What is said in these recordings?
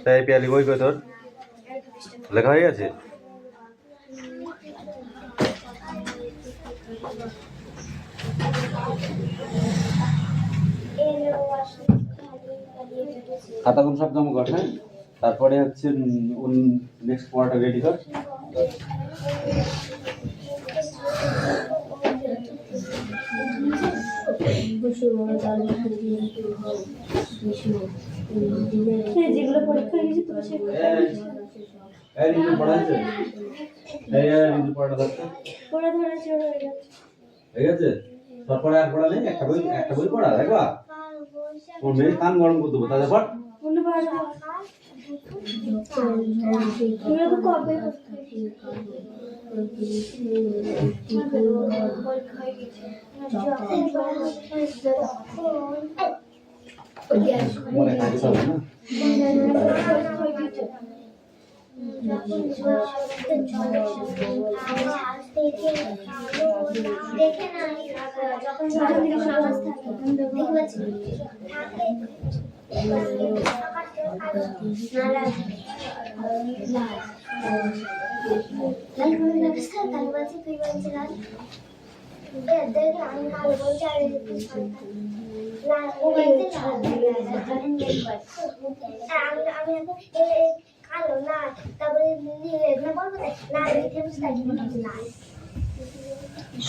তাই পিয়ালি বই কই তোর লেখা হয়ে গেছে? খাতাগুলো সব জমা কর, হ্যাঁ? তারপরে হচ্ছে নেক্সট পড়াটা রেডি কর। যেগুলো পরীক্ষা হয়ে গেছে পড়া ধরেছে হয়ে গেছে। তারপরে আর পড়া নেই, একটা বই পড়া দেখবা। কোন মেয়ে কান গরম করে দেবো তাদের পর। মনে থাকতে হবে না।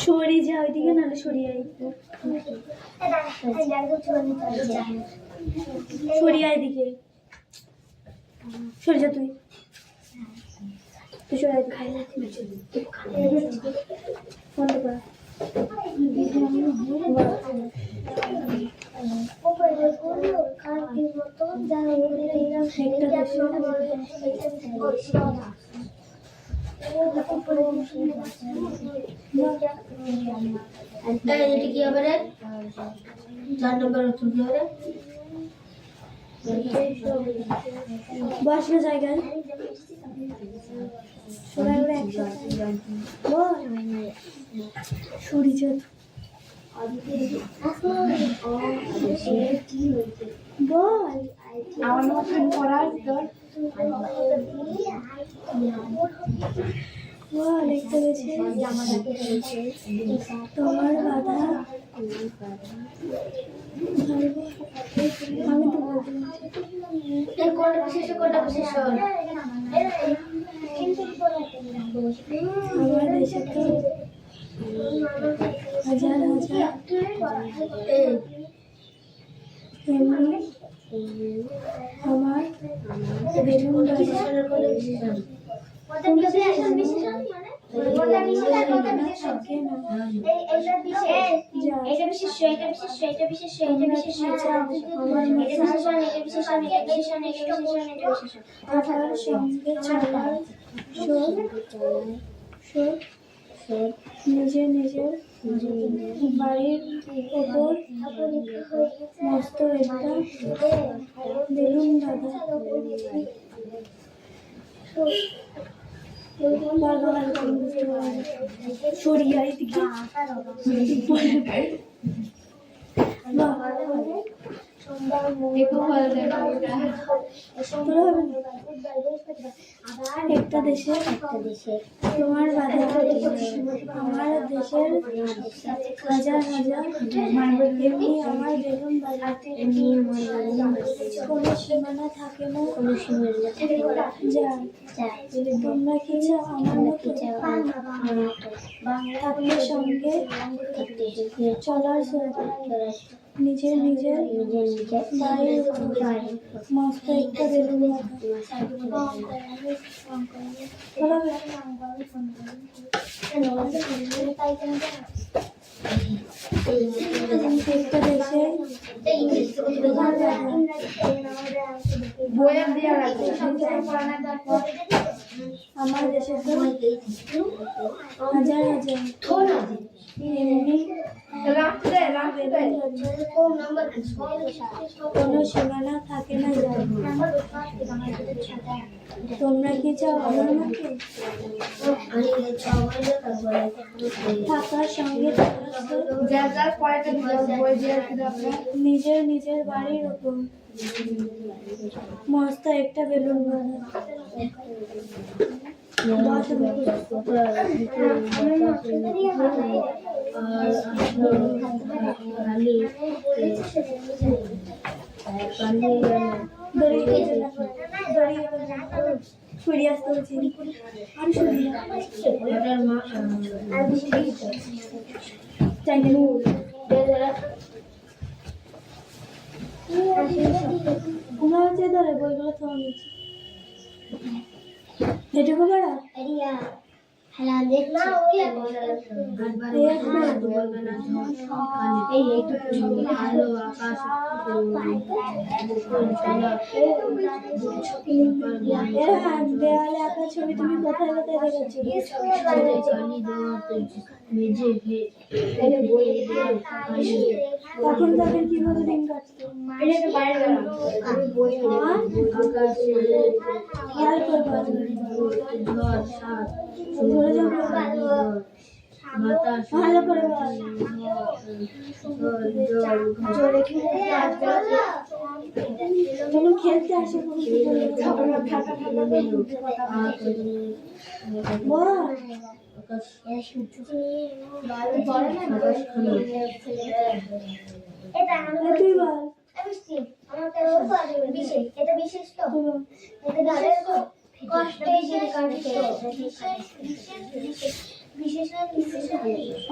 সরি যা ওইদিকে নাহলে সরিয়াই সরিয়াই দিকে সরে যা তুই সরিয়াই বন্ধ কর। কি হবে রে? 4 নম্বর উত্তর কি হবে? বসলো জায়গায় সবাই ওরা একসাথে বল সরি যা বল আমার মতন পড়ার তোর বল একটা গেছে তোমার বাধা আমি তো বলতে আমার দেশে তো হাজার হাজার এমনি আমার বেলুন নিজের নিজের বাড়ির ওপর মস্ত একটা বেলুন দাদা সরিয়াই দিকে একটা দেশে তোমার বাধা আমার দেশের হাজার হাজার এমনি আমার বেলুন বাজাতে কোনো সীমানা থাকে না, কোনো সীমানা যায় তোমরা কি চাও আমার মতো থাকলে সঙ্গে চলার নিজের নিজের বাড়ির মস্ত একটা বেলুন একটা দেশে আমার দেশে তো হাজার হাজার এমনি কোনো সীমানা থাকে না যার। তোমরা কি চাও আমার মতো থাকার সঙ্গে নিজের নিজের বাড়ির উপর মস্ত একটা বেলুন বাঁধা। ফিরে আসতে হচ্ছে আমি শুনি ঘুমা হচ্ছে ধরে বইগুলো তোমার নিচ্ছে এটুকু বেড়া দেয়ালে আঁকা ছবি তুমি কোথায় কোথায় দেখেছো তখন তখন কিভাবে দিন কাটতো ভালো করে কোনো খেলতে আসে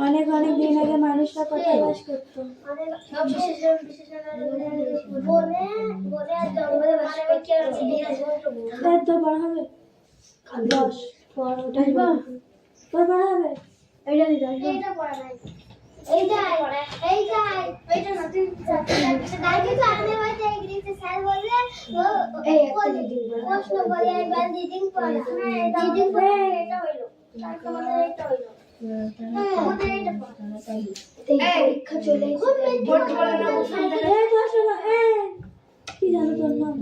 অনেক অনেক দিন আগে মানুষরা কোথায় বাস করতো তো বড় হবে 10 পর ওটাই বড় হবে এইটা দিতে কি জানো তোর নাম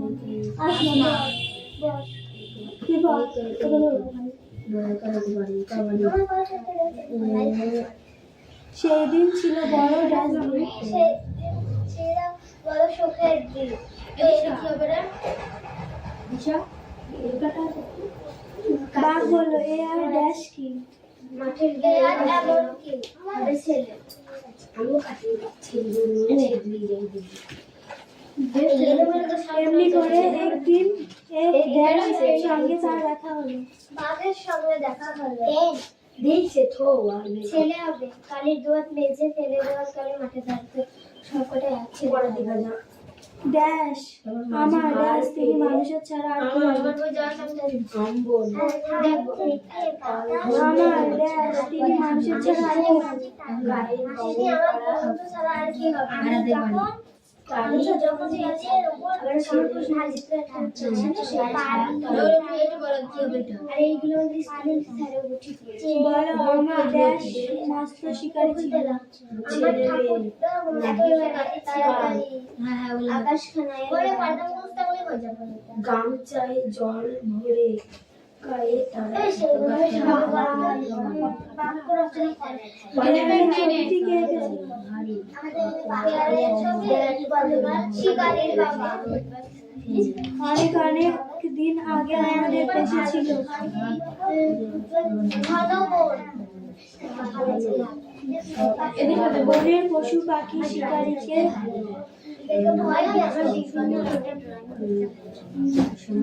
সেই দিন ছিল বড় ডাস্টবিন বড় শোকের দিন বাঘ বললো এ আর ড্যাশ কি মাঠের এমন কি আমাদের ছেলে এমনি করে একদিন এক ড্যাশের সঙ্গে তার দেখা হলো বাঘের সঙ্গে দেখা হলো ছেলে হবে কালির দোয়াত মেজে ফেলে দেওয়ার কালে মাঠে থাকতে সবকটা আছে ড্যাশ আমার ড্যাশ তিনি মানুষের ছাড়া আর কি হবে? আমার ড্যাশ তিনি মানুষের ছাড়া আর কি হবে? বলো আমার ড্যাশ মস্ত শিকারী ছিল গামছায় জল ভরে গায়ে অনেক অনেক দিন আগে আমাদের দেশে ছিল বনের পশু পাখি শিকারীকে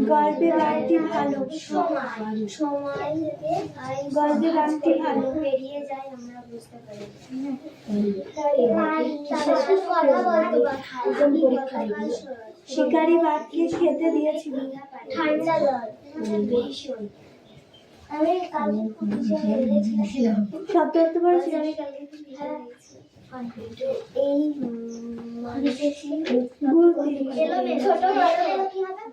গল্পে গানটি ভালো গল্পে গানটি ভালো বেরিয়ে যায় আমরা বুঝতে পারি শিকারী বাঘকে খেতে দিয়েছিল ঠান্ডা জল ভীষণ আমি কালকে সত্য হতে পারছি আমি কালকে এই ছোট এলোমেলো কি হবে?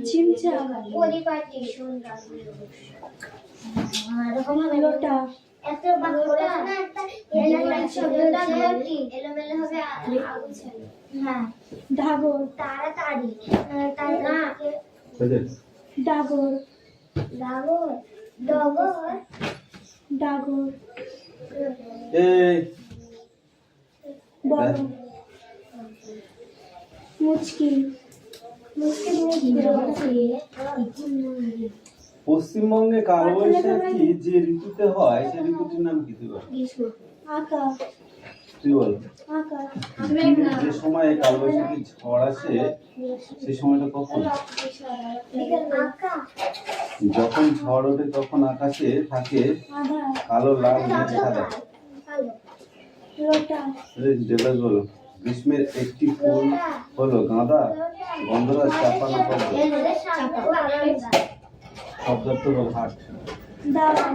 চিমচা, পরিপাটি লোটা, এত বাক্যটা না একটা এলোমেলো শব্দটা এলোমেলো হবে আগুছালো। হ্যাঁ ঢাগর, তাড়াতাড়ি তার না ডাগর, ডাগর ডগর ডাগর, এই বড়, মুচকি, পশ্চিমবঙ্গে কালবৈশাখী যে ঋতুতে হয় সেই ঋতুটির নাম কি তুই বল? আকা, তুই বল। আকা, যে সময় কালবৈশাখী ঝড় আসে সেই সময়টা কখন? যখন ঝড় ওঠে তখন আকাশে থাকে আধা, কালো লাল নীল সাদা। লোটা, দেবরাজ বলো। গ্রীষ্মের একটি ফুল হলো গাঁদা, গন্ধরাজ, চাপা না পদ্ম? শব্দার্থ বল হাট। দাওয়া,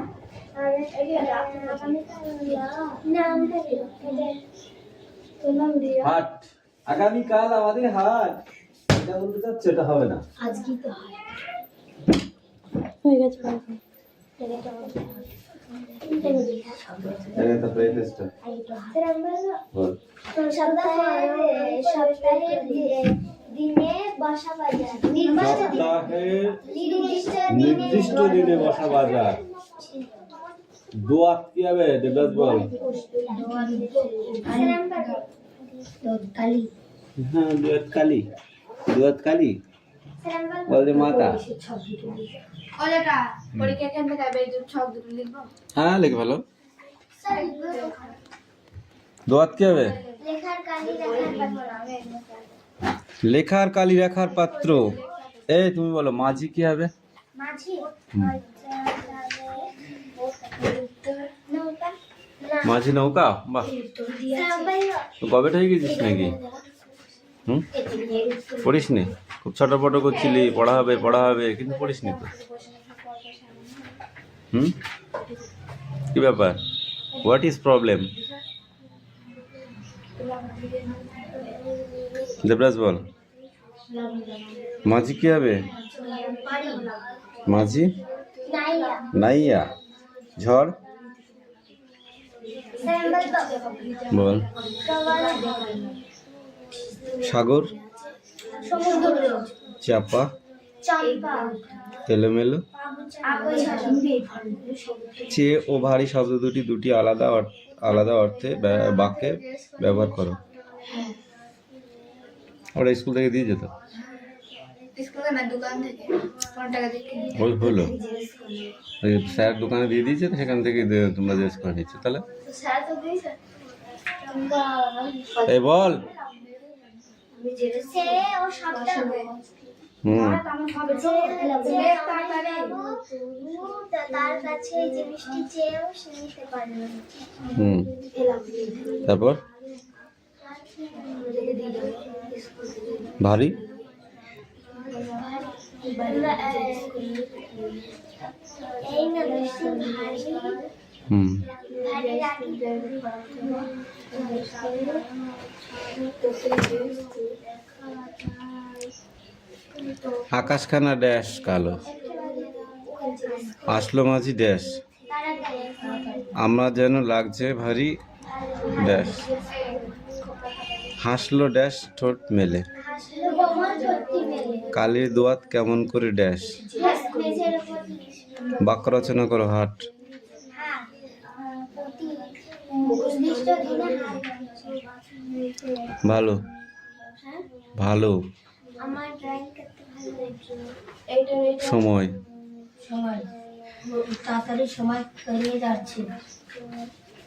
হাট, আগামীকাল আমাদের হাট। এটা বলতে চাচ্ছে, এটা হবে না। আজকে তো হয় হয়ে গেছে। তারপরে টেস্টটা বল। সপ্তাহের দিনে বসা বাজার সপ্তাহের নির্দিষ্ট দিনে বসা বাজার। দোয়াত কি হবে দেবরাজ বল? কালী হ্যাঁ, দোয়াত কালী। দোয়াত কালী বল যে মাতা। হ্যাঁ, লিখ ভালো। দোয়াত কি হবে? লেখার কালি রেখার পাত্র। এই তুমি বলো মাঝি কি হবে? মাঝি নৌকা। বাহ, গবেট হয়ে গেছিস নাকি? পড়িস নি? খুব ছটপট করছিলি পড়া হবে কিন্তু পড়িস নি তো। কি ব্যাপার? What is problem? দেবরাজ বল মাঝি কি হবে? মাঝি নাইয়া। ঝড় বল। সাগর চাপা এলোমেলো। চেয়ে ও ভারী শব্দ দুটি আলাদা অর্থে বাক্যে ব্যবহার করো। ওরা স্কুল থেকে দিয়ে যেত। ওই হলো স্যার দোকানে দিয়ে দিয়েছে, সেখান থেকে তোমরা জিজ্ঞেস করে নিচ্ছ তাহলে। এই বল। তারপর ভারী আকাশখানা ড্যাশ কালো। আসলো মাঝি ড্যাশ। আমরা যেন লাগছে ভারী ড্যাশ। হাসলো ড্যাশ ঠোঁট মেলে। কালির দোয়াত কেমন করে ড্যাশ। বাক্য রচনা করো। হাট ভালো ভালো। সময় তাড়াতাড়ি সময় পেরিয়ে যাচ্ছে।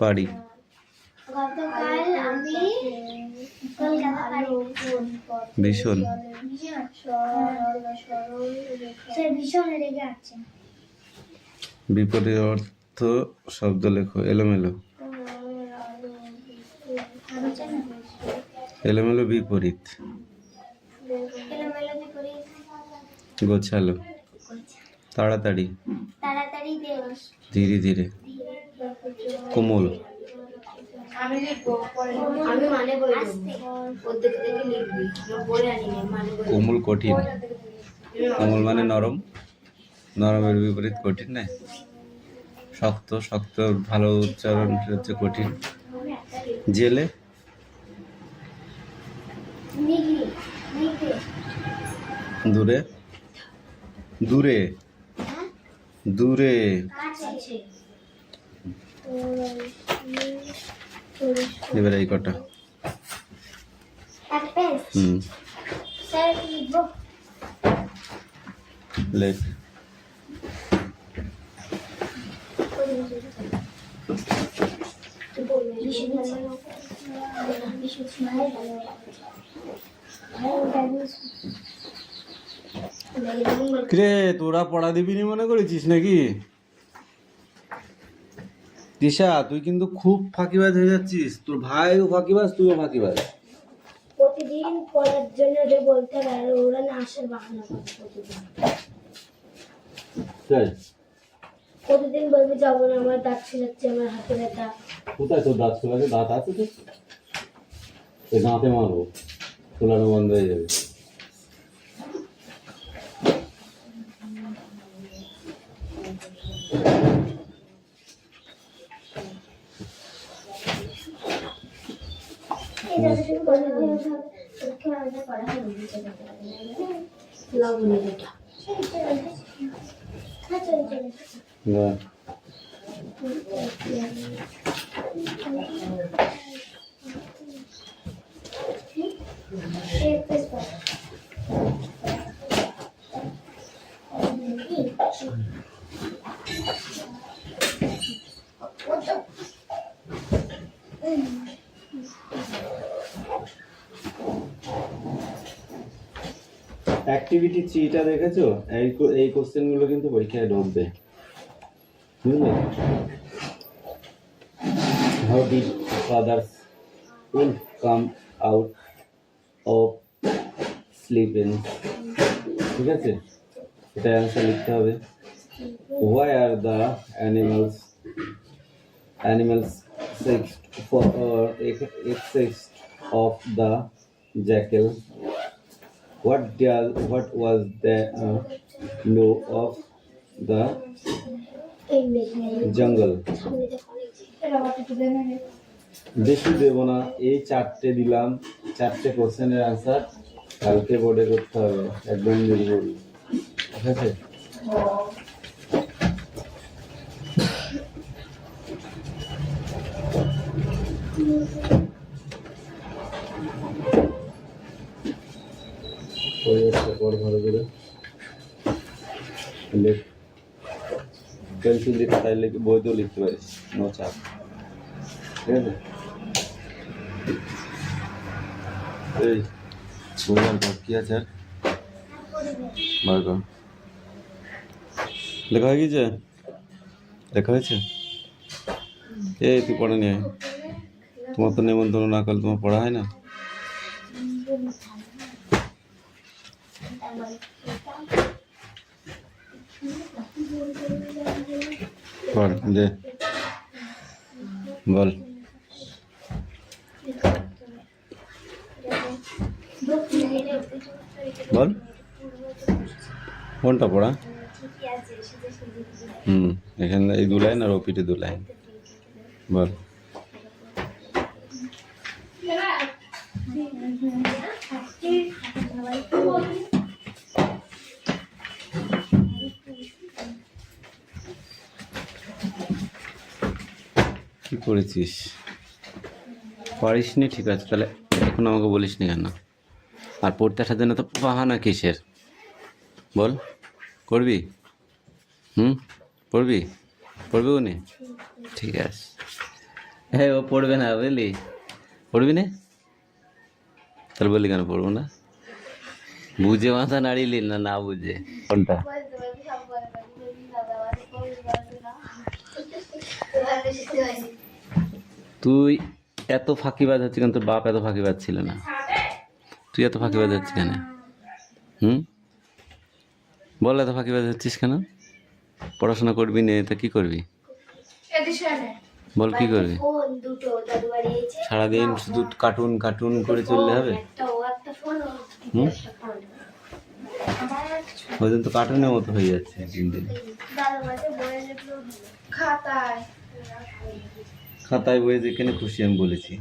পারি গতকাল আমি কলকাতা ভীষণ ভীষণ রেগে আছে। বিপরীত অর্থ শব্দ লেখো। এলোমেলো এলোমেলো বিপরীত। গোছালো, তাড়াতাড়ি, তাড়াতাড়ি দে। ধীরে ধীরে, কোমল, আমি লিখবো পরে, আমি মানে বই আস্তে। ওর দেখে দেখে লিখবি, আমার বই আনি না, মানে বই কোমল কঠিন। কোমল মানে নরম, নরমের বিপরীত কঠিন না? শক্ত, শক্ত ভালো উচ্চারণ হচ্ছে কঠিন। জেলে, নিগড়ি, নিগড়ে। দূরে, দূরে, হ্যাঁ? দূরে, কাছে। এবার এই কটা। এক পেজ। স্যার লিখবো। লেখ। কিরে তোরা পড়া দিবি নি মনে করেছিস নাকি? দিশা তুই কিন্তু খুব ফাঁকিবাজ হয়ে যাচ্ছিস, তোর ভাইও ফাঁকিবাজ, তুইও ফাঁকিবাজ। প্রতিদিন পড়ার জন্য যে বলতে হবে, আর ওরা না আসার বাহানা করে প্রতিদিন। চল, প্রতিদিন বলবে যাবো না, আমার দাঁত ছিলাচ্ছে, আমার হাতে ব্যথা। কোথায় তোর দাঁত চলে? দাঁত আছে তো, এই দাঁতে মারবো, তোলানো বন্ধ হয়ে যাবে। লাগুনি যেটা না, অ্যাক্টিভিটি থ্রিটা দেখেছো? এই কোশ্চেন গুলো কিন্তু পরীক্ষায় ঢুকবে, বুঝলে? How did fathers will come out of sleeping? ঠিক আছে, এটা অ্যান্সার লিখতে হবে। Why are the animals sexed for exist of the jackal? What was the law of the jungle? বেশি দেব না, এই চারটে দিলাম, চারটে কোশ্চেনের আনসার কালকে বোর্ডে করতে হবে, একদম নির্ভুল, ঠিক আছে? পরিবেশটা পর ভালো করে পেন্সিল দিয়ে খাতায় লিখে বইতেও লিখতে পারিস, নো চাপ, ঠিক আছে? এই বললাম কি আছে আর বার কর। লেখা হয়ে গেছে? লেখা হয়েছে? এই তুই পড়ে নিয়ে আয়। তোমার তো নেমন্তন্ন না করলে তোমার পড়া হয় না। পড় দে, বল। বল কোনটা পড়া? এখানে এই 2 লাইন আর ওপিটে 2 লাইন, বল। কি করেছিস? পারিস নি, ঠিক আছে, তাহলে এখন আমাকে বলিস নি কেন? আর পড়তে আসার জন্য তো বাহানা কিসের? বল, করবি? পড়বি? পড়বি উনি? ঠিক আছে। হ্যাঁ, ও পড়বে না, বুঝলি? পড়বি না? তাহলে বললি কেন পড়বো না? বুঝে মাথা নাড়িলি না, না বুঝে? কোনটা? তুই এত ফাঁকিবাজ হচ্ছে কেন? তোর বাপ এত ফাঁকিবাজ ছিল না, তুই এত ফাঁকিবাজ হচ্ছে কেন? বল, এত ফাঁকিবাজ হচ্ছিস কেন? পড়াশোনা করবি না তা কি করবি? বল কি করবি? ফোন দুটো দাদু বাড়িয়েছে। সারাদিন শুধু কার্টুন কার্টুন করে চললে হবে? একটা ও একটা ফোন ও হুম? একটা ফোন। ওই দিন তো কার্টুনের মতো হয়ে যাচ্ছে দিন দিন। দাদু বাড়িতে বলে লিখলো খাতায়। খাতায় বইয়ে যেখানে খুশি আমি বলেছি,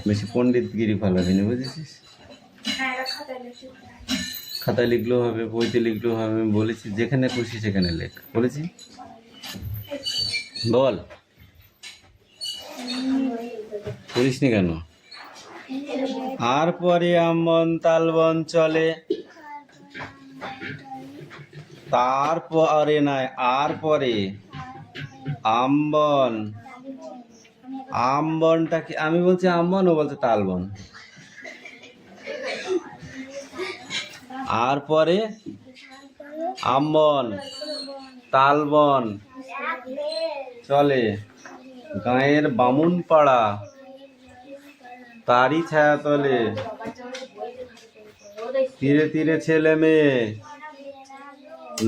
বেশি পণ্ডিতগিরি ফালাবি না, বুঝেছিস? হ্যাঁ এটা খাতায় লিখে। খাতায় লিখলেও হবে, বইতে লিখলেও হবে, আমি বলেছি যেখানে খুশি সেখানে লেখ, বলেছি। বল, করিসনি কেন? আর পরে আমবন তালবন চলে, তারপরে নয়, আর পরে আমবন। আমবনটা কি? আমি বলছি আমবন, ও বলছে তালবন। আর পরে আমবন তালবন চলে, গাঁয়ের বামুন পাড়া তারই ছায়া তলে, তীরে তীরে ছেলে মেয়ে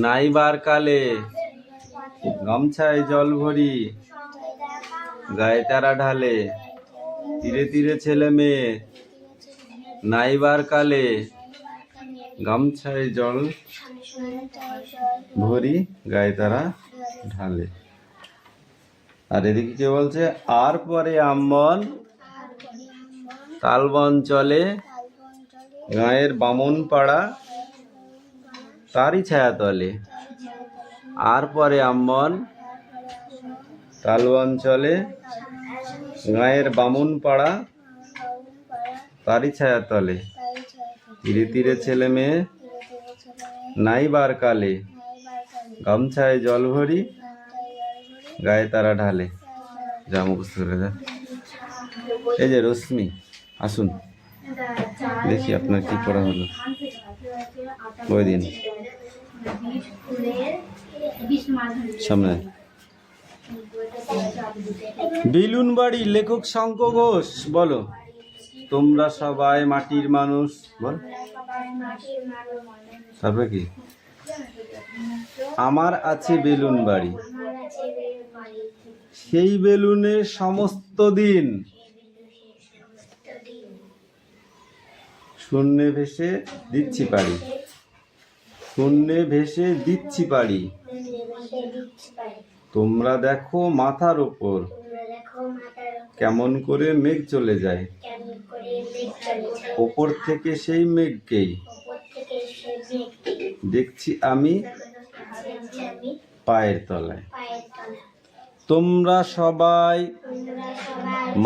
নাইবার কালে, গামছায় জল ভরি গায়ে তারা ঢালে, তীরে তীরে ছেলে মেয়ে নাইবার কালে, গামছায় জল ভরি গায়ে তারা ঢালে। আর এদিকে কে বলছে? আর পরে আমবন তালবন চলে, গাঁয়ের বামুন পাড়া তারই ছায়া তলে। আর পরে আমবন তালবন চলে, গাঁয়ের বামুন পাড়া তারই ছায়া তলে, তীরে তীরে ছেলে মেয়ে নাইবার কালে, গামছায় জল ভরি গায়ে তারা ঢালে। যা মুখস্থ করে যা। এই যে রশ্মি, আসুন দেখি আপনার কি পড়া হলো ওই দিন। সামনে বেলুন বাড়ি, লেখক শঙ্খ ঘোষ। বলো, তোমরা সবাই মাটির মানুষ। বল, তারপরে কি? আমার আছে বেলুন বাড়ি, সেই বেলুনে সমস্ত দিন শূন্যে ভেসে দিচ্ছি পারি, শূন্যে ভেসে দিচ্ছি পারি। তোমরা দেখো মাথার ওপর কেমন করে মেঘ চলে যায়, ওপর থেকে সেই মেঘকেই দেখছি আমি পায়ের তলায়। তোমরা সবাই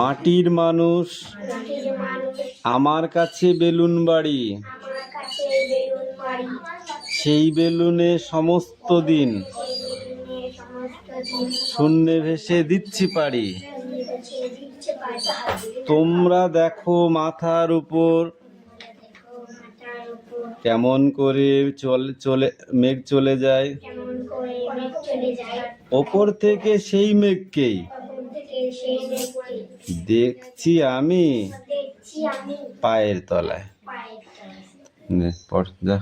মাটির মানুষ, আমার কাছে বেলুন বাড়ি, সেই বেলুনে সমস্ত দিন শূন্যে ভেসে দিচ্ছি পারি। তোমরা দেখো মাথার উপর কেমন করে চলে মেঘ চলে যায়, ওপর থেকে সেই মেঘকেই দেখছি আমি পায়ের তলায়। নে পড় যা।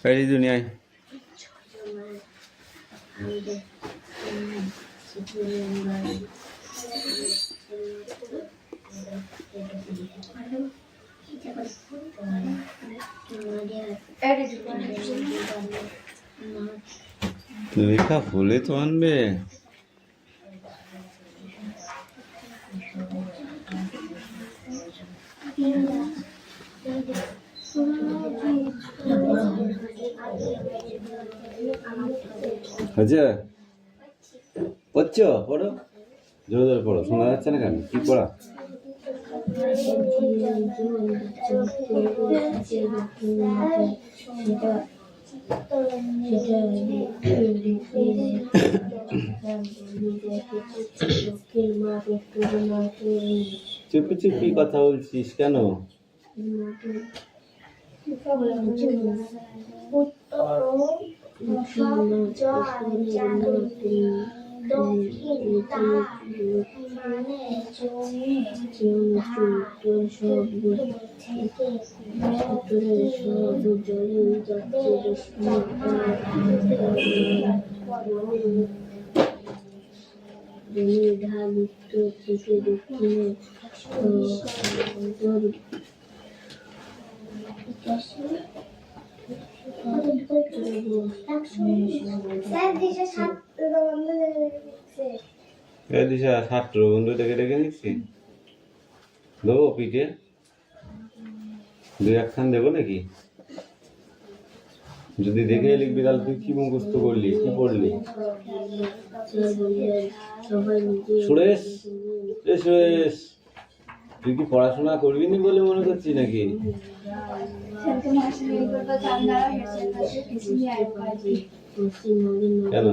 এই দুনিয়ায় লেখা ভুলে তো আনবে। আচ্ছা পড়ছো? পড়ো, জোরে জোরে পড়ো, শোনা যাচ্ছে না কেন? কি পড়া? চুপি চুপি কথা বলছিস কেন? জমির ঢাল উত্তর থেকে দক্ষিণে দিশা ছাত্র বন্ধু থেকে ডেকে নিচ্ছি দেবো পিঠে দুই একখান দেবো নাকি? যদি দেখে লিখবি তাহলে তুই কি মুখস্থ করলি, কি পড়লি? সুরেশ, সুরেশ, তুই কি পড়াশোনা করবি না বলে মনে করছিস নাকি? কেন?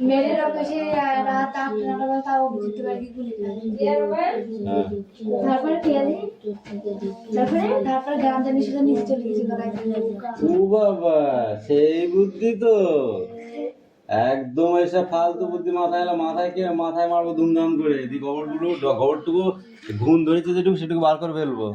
मेरे लोग कैसे रात 8-9 बजे तक वो जितने बजे की তারপর খেয়ালি তারপর গ্রাম জানি শুধু নিচে চলে গেছিল ও বাবা, সেই বুদ্ধি তো একদম এসে ফালতু বুদ্ধি মাথায় এলো। মাথায় মারবো ধুমধাম করে, এদিকে গোবরটুকু ঘুম ধরেছে যেটুকু সেটুকু বার করে ফেলবো।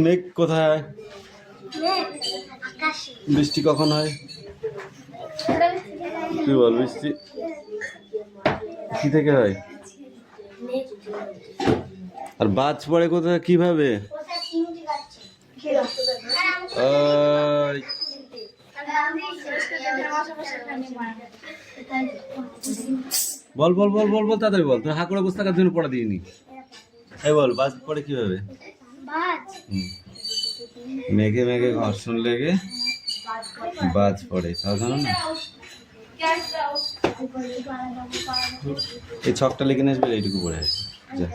মেঘ কোথায়? বৃষ্টি কখন হয়? তুই বল, বৃষ্টি কি থেকে হয়? আর বাজ পড়ে কোথায়, কিভাবে? বল বল বল বল বল তাড়াতাড়ি বল, তোর হা করে বসে থাকার জন্য পড়া দিইনি। এই বল, বাজ পড়ে কিভাবে? বাজ মেঘে মেঘে ঘর্ষণ লেগে বাজ পড়ে, তাও জানো না? এই ছকটা লিখে নিয়ে আসবে, এইটুকু পড়ে আসবে। যা।